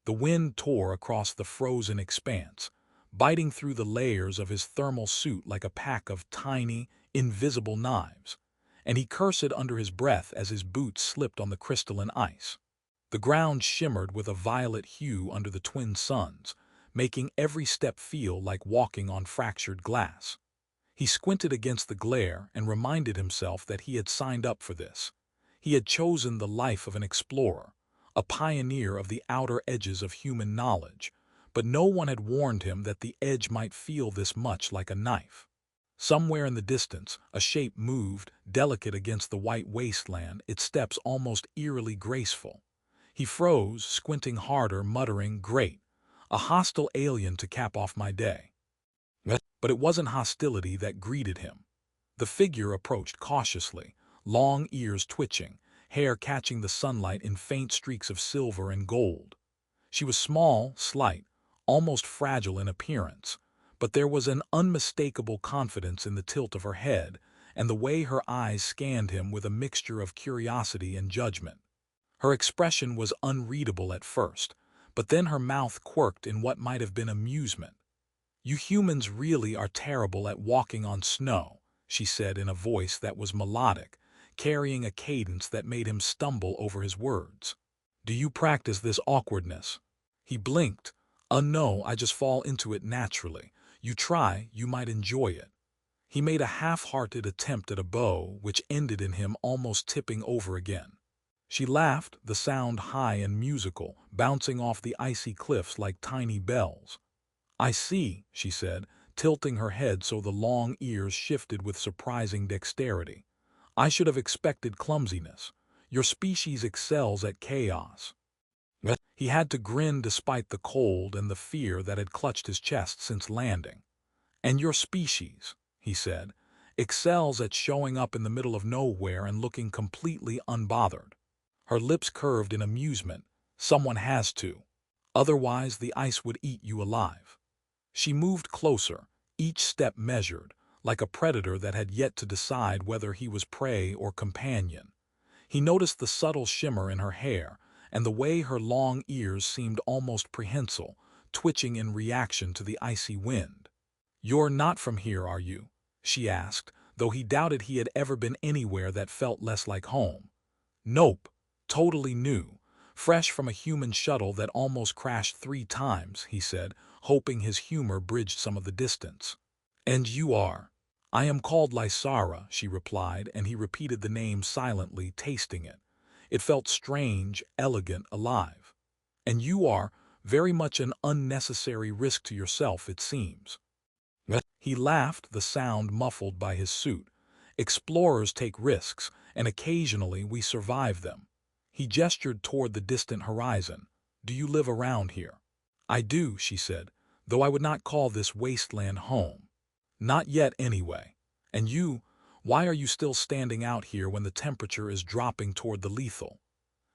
The wind tore across the frozen expanse, biting through the layers of his thermal suit like a pack of tiny, invisible knives, and he cursed under his breath as his boots slipped on the crystalline ice. The ground shimmered with a violet hue under the twin suns, making every step feel like walking on fractured glass. He squinted against the glare and reminded himself that he had signed up for this. He had chosen the life of an explorer, a pioneer of the outer edges of human knowledge, but no one had warned him that the edge might feel this much like a knife. Somewhere in the distance, a shape moved, delicate against the white wasteland, its steps almost eerily graceful. He froze, squinting harder, muttering, "Great, a hostile alien to cap off my day." But it wasn't hostility that greeted him. The figure approached cautiously, long ears twitching, hair catching the sunlight in faint streaks of silver and gold. She was small, slight, almost fragile in appearance, but there was an unmistakable confidence in the tilt of her head and the way her eyes scanned him with a mixture of curiosity and judgment. Her expression was unreadable at first, but then her mouth quirked in what might have been amusement. "You humans really are terrible at walking on snow," she said in a voice that was melodic, carrying a cadence that made him stumble over his words. "Do you practice this awkwardness?" He blinked. No, I just fall into it naturally. You try, you might enjoy it." He made a half-hearted attempt at a bow, which ended in him almost tipping over again. She laughed, the sound high and musical, bouncing off the icy cliffs like tiny bells. "I see," she said, tilting her head so the long ears shifted with surprising dexterity. "I should have expected clumsiness. Your species excels at chaos." He had to grin despite the cold and the fear that had clutched his chest since landing. "And your species," he said, "excels at showing up in the middle of nowhere and looking completely unbothered." Her lips curved in amusement. "Someone has to. Otherwise the ice would eat you alive." She moved closer, each step measured, like a predator that had yet to decide whether he was prey or companion. He noticed the subtle shimmer in her hair and the way her long ears seemed almost prehensile, twitching in reaction to the icy wind. "You're not from here, are you?" she asked, though he doubted he had ever been anywhere that felt less like home. "Nope, totally new. Fresh from a human shuttle that almost crashed 3 times," he said, hoping his humor bridged some of the distance. "And you are?" "I am called Lysara," she replied, and he repeated the name silently, tasting it. It felt strange, elegant, alive. "And you are very much an unnecessary risk to yourself, it seems." He laughed, the sound muffled by his suit. "Explorers take risks, and occasionally we survive them." He gestured toward the distant horizon. "Do you live around here?" "I do," she said, "though I would not call this wasteland home. Not yet, anyway. And you, why are you still standing out here when the temperature is dropping toward the lethal?"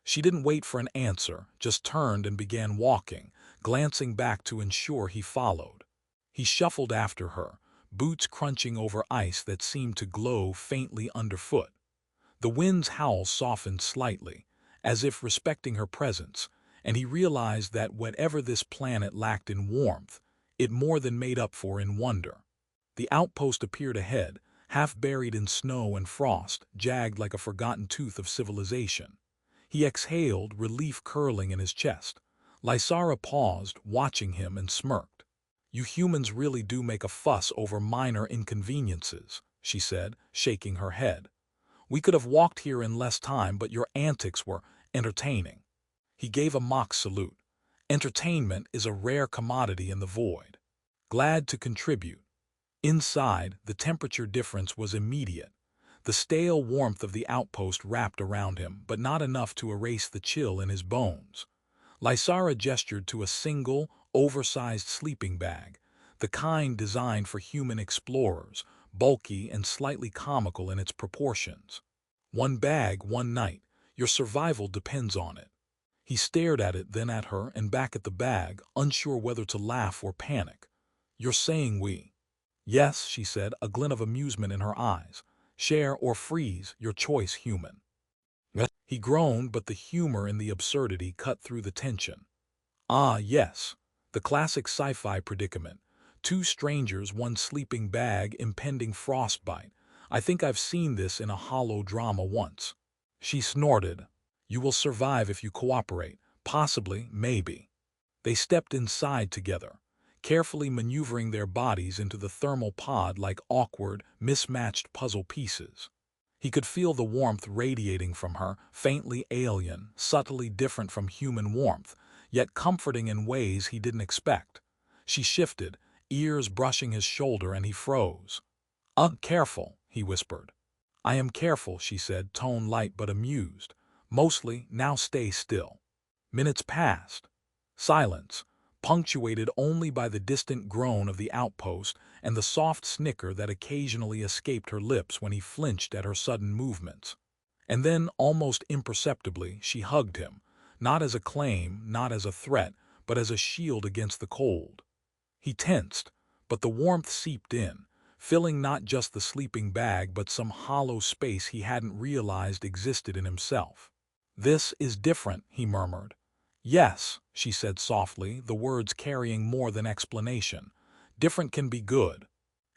She didn't wait for an answer, just turned and began walking, glancing back to ensure he followed. He shuffled after her, boots crunching over ice that seemed to glow faintly underfoot. The wind's howl softened slightly, as if respecting her presence, and he realized that whatever this planet lacked in warmth, it more than made up for in wonder. The outpost appeared ahead, half buried in snow and frost, jagged like a forgotten tooth of civilization. He exhaled, relief curling in his chest. Lysara paused, watching him, and smirked. "You humans really do make a fuss over minor inconveniences," she said, shaking her head. "We could have walked here in less time, but your antics were entertaining." He gave a mock salute. Entertainment is a rare commodity in the void. Glad to contribute. Inside, the temperature difference was immediate. The stale warmth of the outpost wrapped around him, but not enough to erase the chill in his bones. Lysara gestured to a single, oversized sleeping bag, the kind designed for human explorers, bulky and slightly comical in its proportions. "One bag, one night. Your survival depends on it." He stared at it, then at her, and back at the bag, unsure whether to laugh or panic. "You're saying we—" "Yes," she said, a glint of amusement in her eyes. "Share or freeze, your choice, human." He groaned, but the humor in the absurdity cut through the tension. Ah, yes, the classic sci-fi predicament. Two strangers, one sleeping bag, impending frostbite. I think I've seen this in a hollow drama once. She snorted. You will survive if you cooperate. Possibly, maybe. They stepped inside together, carefully maneuvering their bodies into the thermal pod like awkward, mismatched puzzle pieces. He could feel the warmth radiating from her, faintly alien, subtly different from human warmth, yet comforting in ways he didn't expect. She shifted, ears brushing his shoulder, and he froze. Careful," he whispered. I am careful," she said, tone light but amused. Mostly, now stay still. Minutes passed. Silence, punctuated only by the distant groan of the outpost and the soft snicker that occasionally escaped her lips when he flinched at her sudden movements. And then, almost imperceptibly, she hugged him, not as a claim, not as a threat, but as a shield against the cold. He tensed, but the warmth seeped in, filling not just the sleeping bag but some hollow space he hadn't realized existed in himself. "This is different," he murmured. "Yes," she said softly, the words carrying more than explanation. "Different can be good."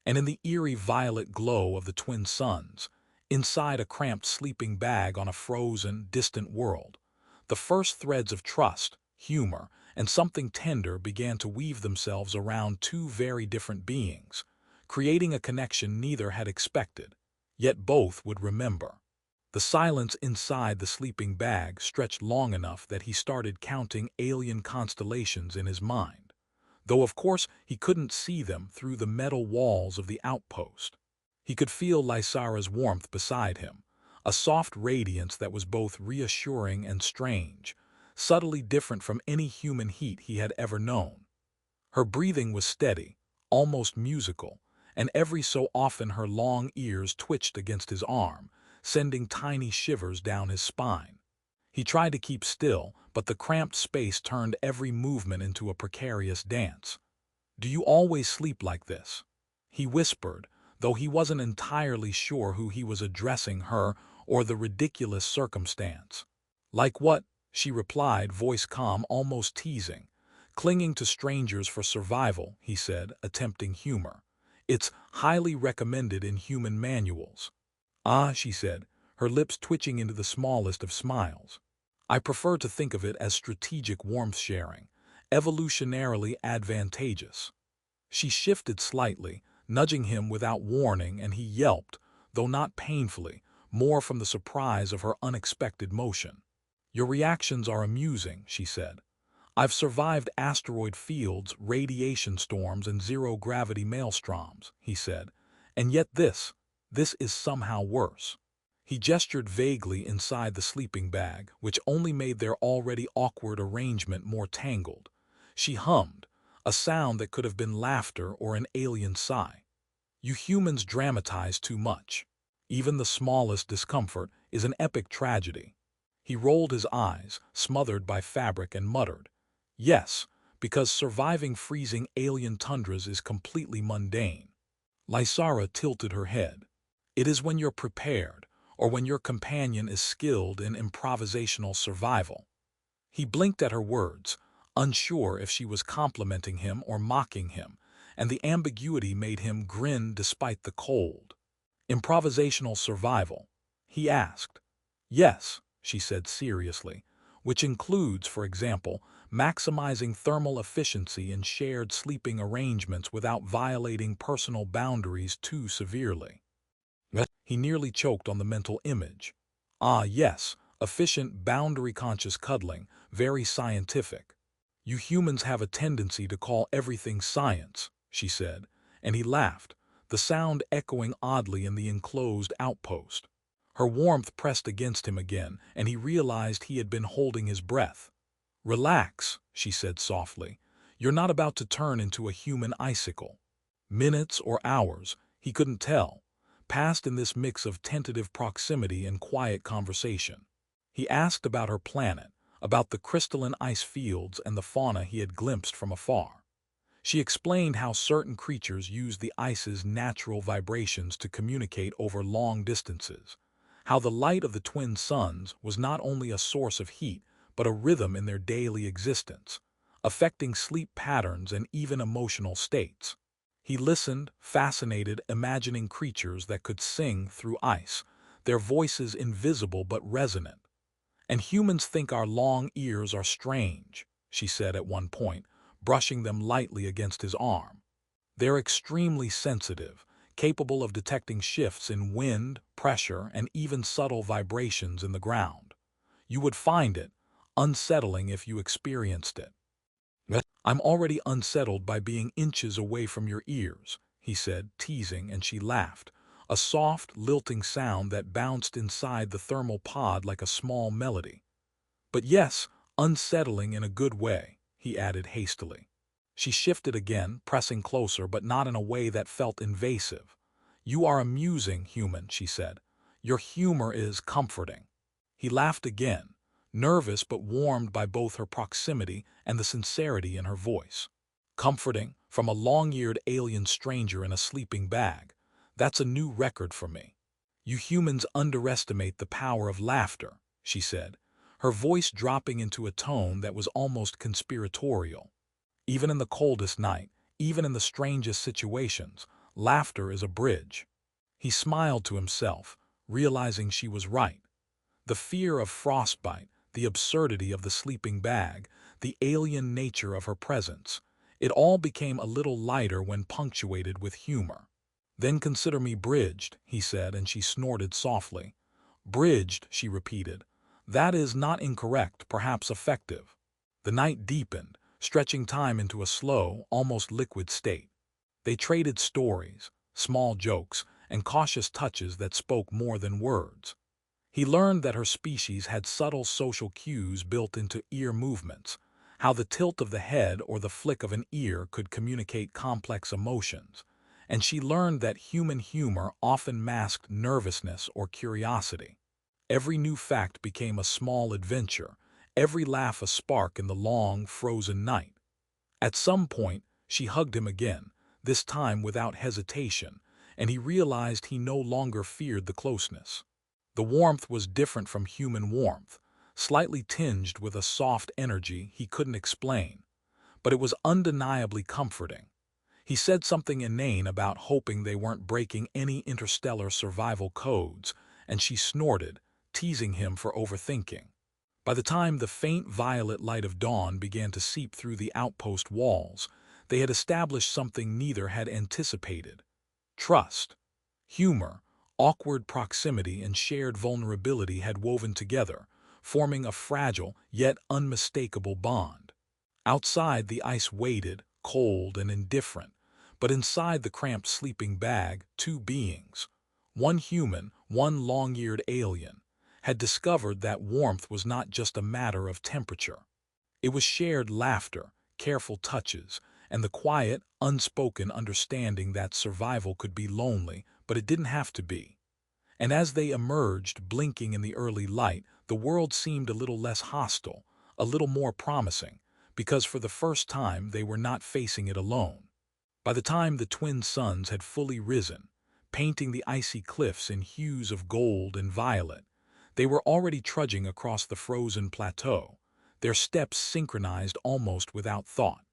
And in the eerie violet glow of the twin suns, inside a cramped sleeping bag on a frozen, distant world, the first threads of trust, humor, and something tender began to weave themselves around two very different beings, creating a connection neither had expected, yet both would remember. The silence inside the sleeping bag stretched long enough that he started counting alien constellations in his mind, though of course he couldn't see them through the metal walls of the outpost. He could feel Lysara's warmth beside him, a soft radiance that was both reassuring and strange, subtly different from any human heat he had ever known. Her breathing was steady, almost musical, and every so often her long ears twitched against his arm, sending tiny shivers down his spine. He tried to keep still, but the cramped space turned every movement into a precarious dance. "Do you always sleep like this?" he whispered, though he wasn't entirely sure who he was addressing, her or the ridiculous circumstance. "Like what?" she replied, voice calm, almost teasing. "Clinging to strangers for survival," he said, attempting humor. "It's highly recommended in human manuals." "Ah," she said, her lips twitching into the smallest of smiles. "I prefer to think of it as strategic warmth sharing, evolutionarily advantageous." She shifted slightly, nudging him without warning, and he yelped, though not painfully, more from the surprise of her unexpected motion. "Your reactions are amusing," she said. "I've survived asteroid fields, radiation storms, and zero-gravity maelstroms," he said, "and yet this is somehow worse." He gestured vaguely inside the sleeping bag, which only made their already awkward arrangement more tangled. She hummed, a sound that could have been laughter or an alien sigh. "You humans dramatize too much. Even the smallest discomfort is an epic tragedy." He rolled his eyes, smothered by fabric, and muttered, "Yes, because surviving freezing alien tundras is completely mundane." Lysara tilted her head. "It is when you're prepared, or when your companion is skilled in improvisational survival." He blinked at her words, unsure if she was complimenting him or mocking him, and the ambiguity made him grin despite the cold. "Improvisational survival?" he asked. "Yes," she said seriously, "which includes, for example, maximizing thermal efficiency in shared sleeping arrangements without violating personal boundaries too severely." He nearly choked on the mental image. "Ah, yes, efficient, boundary-conscious cuddling, very scientific." "You humans have a tendency to call everything science," she said, and he laughed, the sound echoing oddly in the enclosed outpost. Her warmth pressed against him again, and he realized he had been holding his breath. "Relax," she said softly. "You're not about to turn into a human icicle." Minutes or hours, he couldn't tell, passed in this mix of tentative proximity and quiet conversation. He asked about her planet, about the crystalline ice fields and the fauna he had glimpsed from afar. She explained how certain creatures use the ice's natural vibrations to communicate over long distances, how the light of the twin suns was not only a source of heat, but a rhythm in their daily existence, affecting sleep patterns and even emotional states. He listened, fascinated, imagining creatures that could sing through ice, their voices invisible but resonant. "And humans think our long ears are strange," she said at one point, brushing them lightly against his arm. "They're extremely sensitive, capable of detecting shifts in wind, pressure, and even subtle vibrations in the ground. You would find it unsettling if you experienced it." "I'm already unsettled by being inches away from your ears," he said, teasing, and she laughed, a soft, lilting sound that bounced inside the thermal pod like a small melody. "But yes, unsettling in a good way," he added hastily. She shifted again, pressing closer, but not in a way that felt invasive. "You are amusing, human," she said. "Your humor is comforting." He laughed again, nervous but warmed by both her proximity and the sincerity in her voice. "Comforting, from a long-eared alien stranger in a sleeping bag. That's a new record for me." "You humans underestimate the power of laughter," she said, her voice dropping into a tone that was almost conspiratorial. "Even in the coldest night, even in the strangest situations, laughter is a bridge." He smiled to himself, realizing she was right. The fear of frostbite, the absurdity of the sleeping bag, the alien nature of her presence, it all became a little lighter when punctuated with humor. "Then consider me bridged," he said, and she snorted softly. "Bridged," she repeated. "That is not incorrect, perhaps effective." The night deepened, stretching time into a slow, almost liquid state. They traded stories, small jokes, and cautious touches that spoke more than words. He learned that her species had subtle social cues built into ear movements, how the tilt of the head or the flick of an ear could communicate complex emotions, and she learned that human humor often masked nervousness or curiosity. Every new fact became a small adventure, every laugh a spark in the long, frozen night. At some point, she hugged him again, this time without hesitation, and he realized he no longer feared the closeness. The warmth was different from human warmth, slightly tinged with a soft energy he couldn't explain, but it was undeniably comforting. He said something inane about hoping they weren't breaking any interstellar survival codes, and she snorted, teasing him for overthinking. By the time the faint violet light of dawn began to seep through the outpost walls, they had established something neither had anticipated: trust. Humor, awkward proximity, and shared vulnerability had woven together, forming a fragile yet unmistakable bond. Outside, the ice waited, cold and indifferent, but inside the cramped sleeping bag, two beings, one human, one long-eared alien, had discovered that warmth was not just a matter of temperature. It was shared laughter, careful touches, and the quiet, unspoken understanding that survival could be lonely, but it didn't have to be. And as they emerged, blinking in the early light, the world seemed a little less hostile, a little more promising, because for the first time they were not facing it alone. By the time the twin suns had fully risen, painting the icy cliffs in hues of gold and violet, they were already trudging across the frozen plateau, their steps synchronized almost without thought.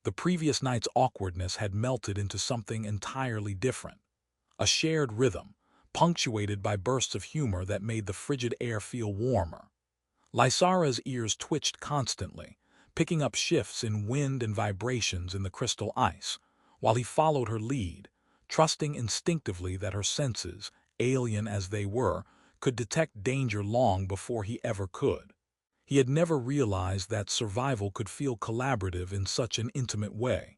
The previous night's awkwardness had melted into something entirely different, a shared rhythm, punctuated by bursts of humor that made the frigid air feel warmer. Lysara's ears twitched constantly, picking up shifts in wind and vibrations in the crystal ice, while he followed her lead, trusting instinctively that her senses, alien as they were, could detect danger long before he ever could. He had never realized that survival could feel collaborative in such an intimate way.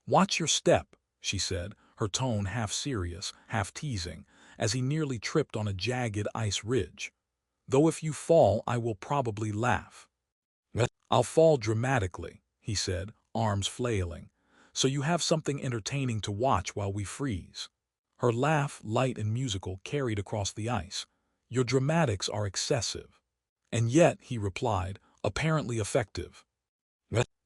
"Watch your step," she said, her tone half serious, half teasing, as he nearly tripped on a jagged ice ridge. "Though if you fall, I will probably laugh." "I'll fall dramatically," he said, arms flailing, "so you have something entertaining to watch while we freeze." Her laugh, light and musical, carried across the ice. "Your dramatics are excessive." "And yet," he replied, "apparently effective."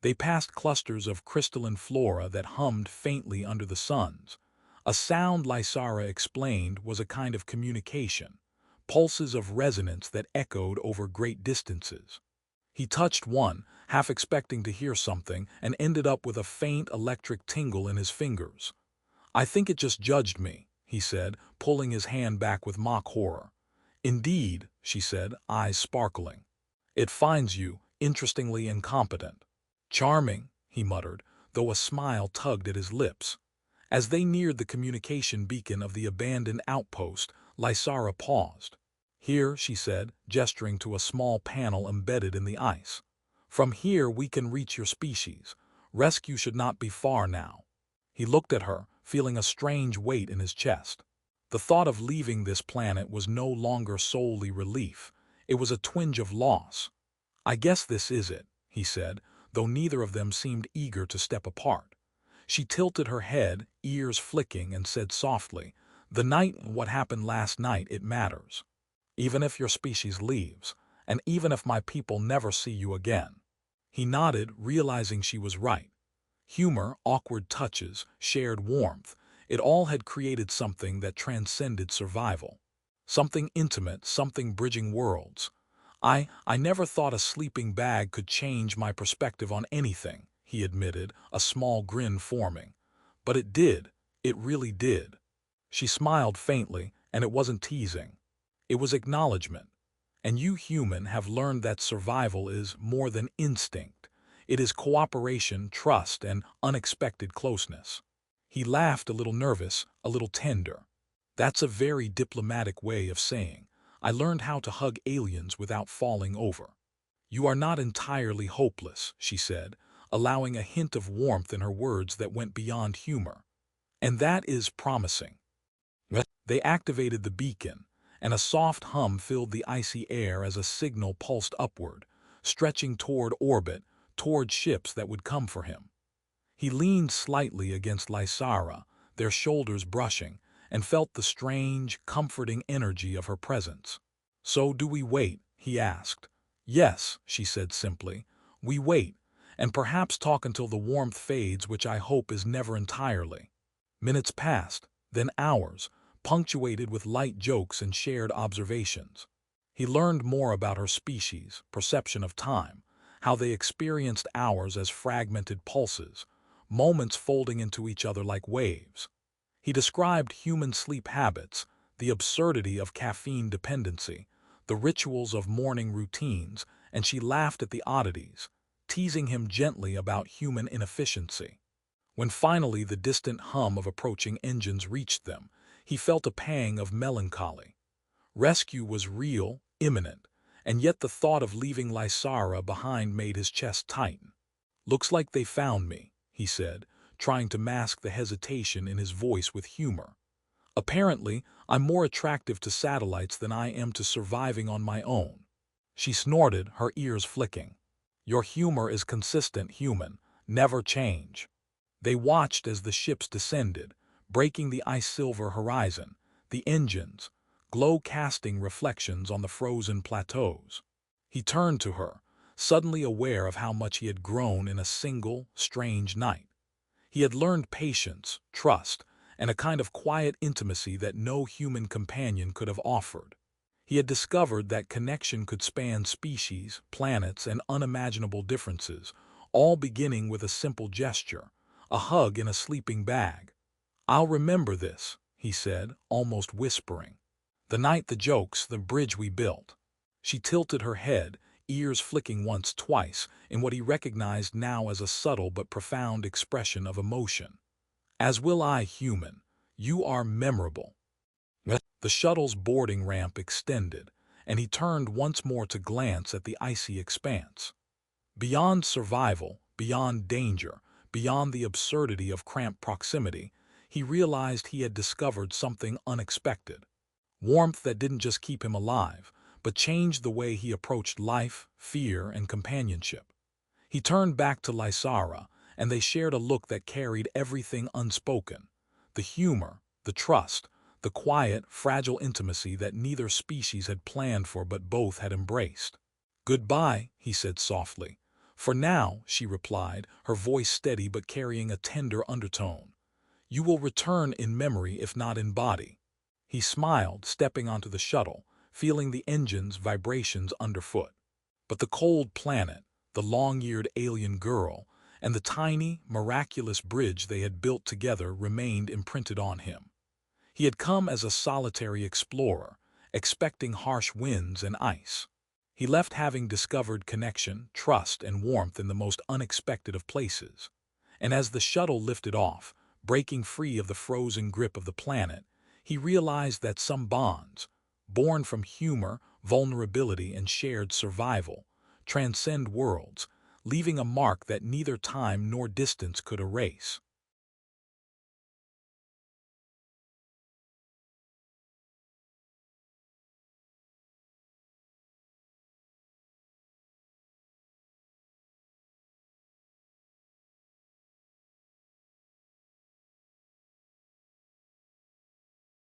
They passed clusters of crystalline flora that hummed faintly under the suns. A sound, Lysara explained, was a kind of communication, pulses of resonance that echoed over great distances. He touched one, half expecting to hear something, and ended up with a faint electric tingle in his fingers. "I think it just judged me," he said, pulling his hand back with mock horror. "Indeed," she said, eyes sparkling. "It finds you, interestingly incompetent." "Charming," he muttered, though a smile tugged at his lips. As they neared the communication beacon of the abandoned outpost, Lysara paused. "Here," she said, gesturing to a small panel embedded in the ice. "From here we can reach your species. Rescue should not be far now." He looked at her, feeling a strange weight in his chest. The thought of leaving this planet was no longer solely relief. It was a twinge of loss. "I guess this is it," he said, though neither of them seemed eager to step apart. She tilted her head, ears flicking, and said softly, "The night, what happened last night, it matters. Even if your species leaves, and even if my people never see you again." He nodded, realizing she was right. Humor, awkward touches, shared warmth, it all had created something that transcended survival. Something intimate, something bridging worlds. I never thought a sleeping bag could change my perspective on anything," he admitted, a small grin forming. "But it did. It really did." She smiled faintly, and it wasn't teasing. It was acknowledgement. "And you human have learned that survival is more than instinct. It is cooperation, trust, and unexpected closeness." He laughed, a little nervous, a little tender. "That's a very diplomatic way of saying, I learned how to hug aliens without falling over." "You are not entirely hopeless," she said, allowing a hint of warmth in her words that went beyond humor. "And that is promising." They activated the beacon, and a soft hum filled the icy air as a signal pulsed upward, stretching toward orbit, toward ships that would come for him. He leaned slightly against Lysara, their shoulders brushing, and felt the strange, comforting energy of her presence. "So do we wait?" he asked. "Yes," she said simply. "We wait, and perhaps talk until the warmth fades, which I hope is never entirely." Minutes passed, then hours, punctuated with light jokes and shared observations. He learned more about her species, perception of time, how they experienced hours as fragmented pulses, moments folding into each other like waves. He described human sleep habits, the absurdity of caffeine dependency, the rituals of morning routines, and she laughed at the oddities, teasing him gently about human inefficiency. When finally the distant hum of approaching engines reached them, he felt a pang of melancholy. Rescue was real, imminent, and yet the thought of leaving Lysara behind made his chest tighten. "Looks like they found me," he said, trying to mask the hesitation in his voice with humor. "Apparently, I'm more attractive to satellites than I am to surviving on my own." She snorted, her ears flicking. "Your humor is consistent, human. Never change." They watched as the ships descended, breaking the ice-silver horizon, the engines, glow-casting reflections on the frozen plateaus. He turned to her, suddenly aware of how much he had grown in a single, strange night. He had learned patience, trust, and a kind of quiet intimacy that no human companion could have offered. He had discovered that connection could span species, planets, and unimaginable differences, all beginning with a simple gesture, a hug in a sleeping bag. "I'll remember this," he said, almost whispering. "The night, the jokes, the bridge we built." She tilted her head, ears flicking once, twice, in what he recognized now as a subtle but profound expression of emotion. "As will I, human. You are memorable." The shuttle's boarding ramp extended, and he turned once more to glance at the icy expanse. Beyond survival, beyond danger, beyond the absurdity of cramped proximity, he realized he had discovered something unexpected. Warmth that didn't just keep him alive, but changed the way he approached life, fear, and companionship. He turned back to Lysara, and they shared a look that carried everything unspoken. The humor, the trust, the quiet, fragile intimacy that neither species had planned for but both had embraced. "Goodbye," he said softly. "For now," she replied, her voice steady but carrying a tender undertone. "You will return in memory if not in body." He smiled, stepping onto the shuttle, feeling the engine's vibrations underfoot. But the cold planet, the long-eared alien girl, and the tiny, miraculous bridge they had built together remained imprinted on him. He had come as a solitary explorer, expecting harsh winds and ice. He left having discovered connection, trust, and warmth in the most unexpected of places. And as the shuttle lifted off, breaking free of the frozen grip of the planet, he realized that some bonds, born from humor, vulnerability, and shared survival, transcend worlds, leaving a mark that neither time nor distance could erase.